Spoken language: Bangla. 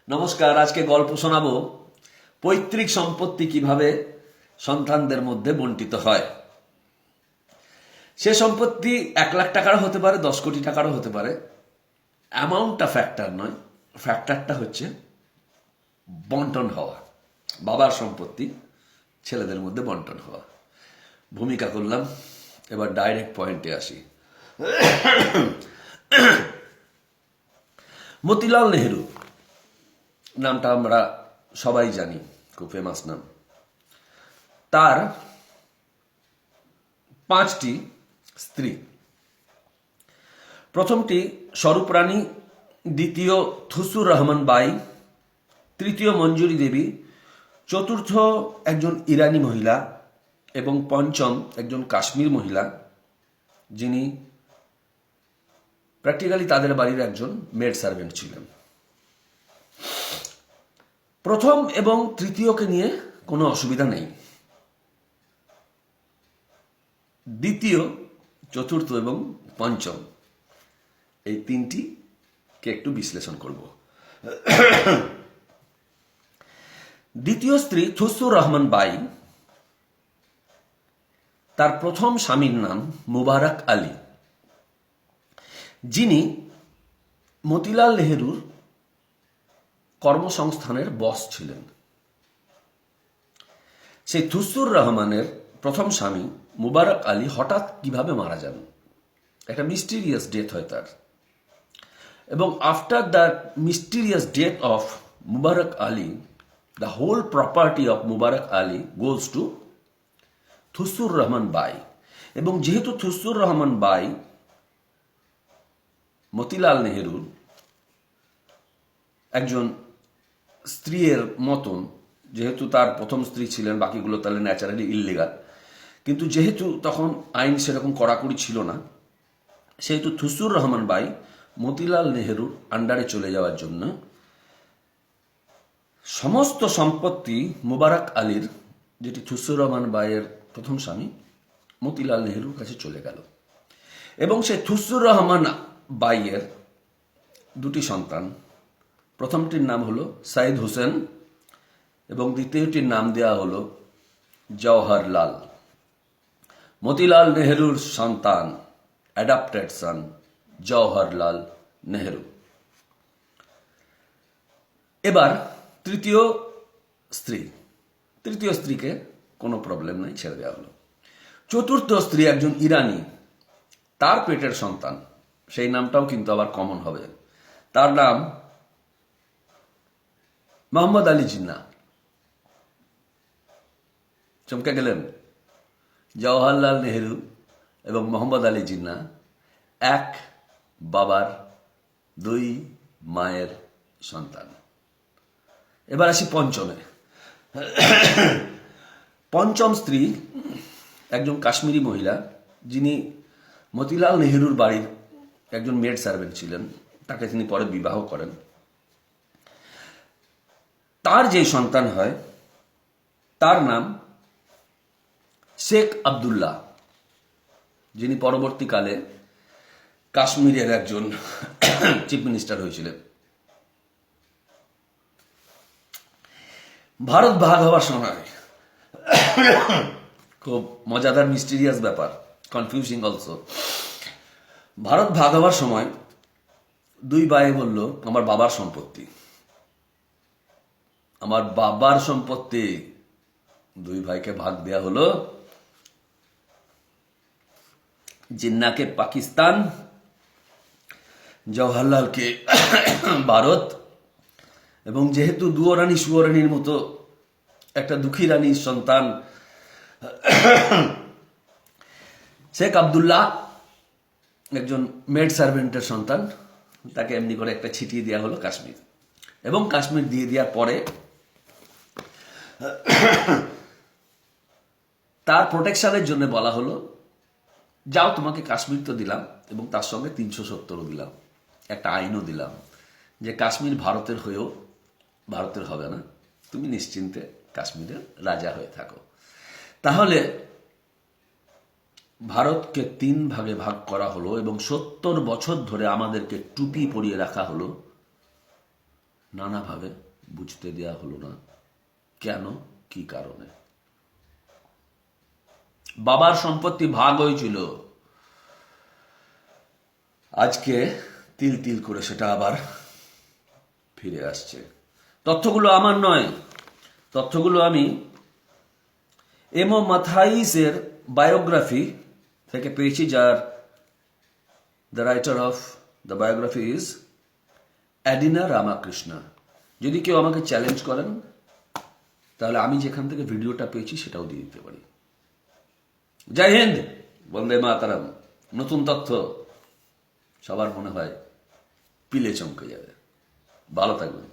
নমস্কার। আজকে গল্প শোনাবো পৈতৃক সম্পত্তি কিভাবে সন্তানদের মধ্যে বন্টিত হয়। সে সম্পত্তি 1,00,000 টাকারও হতে পারে, 10 কোটি টাকারও হতে পারে। অ্যামাউন্টটা ফ্যাক্টর নয়, ফ্যাক্টরটা হচ্ছে বন্টন হওয়া। বাবার সম্পত্তি ছেলেদের মধ্যে বন্টন হওয়া। ভূমিকা করলাম, এবার ডাইরেক্ট পয়েন্টে আসি। মতিলাল নেহেরু নামটা আমরা সবাই জানি, খুব ফেমাস নাম। তার 5টি স্ত্রী। প্রথমটি স্বরূপরানী, দ্বিতীয় থুসুর রহমান বাই, তৃতীয় মঞ্জুরি দেবী, চতুর্থ একজন ইরানি মহিলা এবং পঞ্চম একজন কাশ্মীর মহিলা, যিনি প্র্যাকটিক্যালি তাদের বাড়ির একজন মেড সার্ভেন্ট ছিলেন। প্রথম এবং তৃতীয়কে নিয়ে কোনো অসুবিধা নেই। দ্বিতীয়, চতুর্থ এবং পঞ্চম, এই তিনটিকে একটু বিশ্লেষণ করব। দ্বিতীয় স্ত্রী থুসুর রহমান বাই, তার প্রথম স্বামীর নাম মুবারক আলী, যিনি মতিলাল নেহেরুর কর্মসংস্থানের বস ছিলেন। সেই থুসুর রহমানের প্রথম স্বামী মুবারক আলী হঠাৎ কিভাবে মারা যান, একটা মিস্টিরিয়াস ডেথ হয় তার। এবং after that mysterious death of Mubarak Ali, the whole property of Mubarak Ali goes to Thusur Rahman Bai. এবং যেহেতু থুসুর রহমান বাই মতিলাল নেহেরুর একজন স্ত্রীর মতন, যেহেতু তার প্রথম স্ত্রী ছিলেন, বাকিগুলো তাহলে ন্যাচারালি ইললিগাল, কিন্তু যেহেতু তখন আইন সেরকম কড়াকড়ি ছিল না, সেহেতু থুসুর রহমান বাই মতিলাল নেহেরুর আন্ডারে চলে যাওয়ার জন্য সমস্ত সম্পত্তি মুবারক আলীর, যেটি থুসুর রহমান বাইয়ের প্রথম স্বামী, মতিলাল নেহেরুর কাছে চলে গেল। এবং সে থুসুর রহমান বাইয়ের দুটি সন্তান, প্রথমটির নাম হলো সাইদ হোসেন এবং দ্বিতীয়টির নাম দেওয়া হলো জওহরলাল। মতিলাল নেহেরুর সন্তান, অ্যাডাপ্টেড সন জওহরলাল নেহেরু। এবার তৃতীয় স্ত্রীকে কোনো প্রবলেম নাই, ছেড়ে দেওয়া হলো। চতুর্থ স্ত্রী একজন ইরানি, তার পেটের সন্তান, সেই নামটাও কিন্তু আবার কমন হবে। তার নাম মোহাম্মদ আলী জিন্নাহ। চমকে গেলেন? জওহরলাল নেহেরু এবং মোহাম্মদ আলী জিন্নাহ এক বাবার 2 মায়ের সন্তান। এবার আসি পঞ্চমে। পঞ্চম স্ত্রী একজন কাশ্মীরি মহিলা, যিনি মতিলাল নেহেরুর বাড়ির একজন মেড সার্ভেন্ট ছিলেন। তাকে তিনি পরে বিবাহ করেন। তার যে সন্তান হয় তার নাম শেখ আবদুল্লাহ, যিনি পরবর্তীকালে কাশ্মীরের একজন চিফ মিনিস্টার হয়েছিলেন। ভারত ভাগ হওয়ার সময় খুব মজাদার মিস্টিরিয়াস ব্যাপার, কনফিউজিং অলসো। ভারত ভাগ হওয়ার সময় 2 ভাই বলল, আমার বাবার সম্পত্তি, আমার বাবার সম্পত্তি। 2 ভাইকে ভাগ দেয়া হলো। জিন্নাকে পাকিস্তান, জওহরলালকে ভারত। এবং যেহেতু দুয়োরানী সুয়োরানীর মতো একটা দুঃখী রানীর সন্তান শেখ আবদুল্লাহ, একজন মেড সার্ভেন্টের সন্তান, তাকে এমনি করে একটা ছিটিয়ে দেওয়া হলো কাশ্মীর। এবং কাশ্মীর দিয়ে দেওয়ার পরে তার প্রোটেকশনের জন্য বলা হলো, যাও, তোমাকে কাশ্মীর তো দিলাম এবং তার সঙ্গে 370ও দিলাম, একটা আইনও দিলাম যে কাশ্মীর ভারতের হয়েও ভারতের হবে না, তুমি নিশ্চিন্তে কাশ্মীরের রাজা হয়ে থাকো। তাহলে ভারতকে 3 ভাগে ভাগ করা হলো এবং 70 বছর ধরে আমাদেরকে টুপি পরিয়ে রাখা হলো নানাভাবে বুঝতে দেয়া হলো না কেন, কি কারণে। বাবার সম্পত্তি ভাগ হয়েছিল, আজকে তিল তিল করে সেটা আবার ফিরে আসছে। তথ্যগুলো আমার নয়, তথ্যগুলো আমি এমো মাথাইসের বায়োগ্রাফি থেকে পেয়েছি, যার the writer of the biography is Adina Ramakrishna. যদি কেউ আমাকে চ্যালেঞ্জ করেন তাহলে আমি যেখান থেকে ভিডিওটা পেয়েছি সেটাও দিয়ে দিতে পারি। জয় হিন্দ, বন্দে মাতারাম। নতুন তথ্য সবার মনে হয় পিলে চমকে যাবে। ভালো থাকবেন।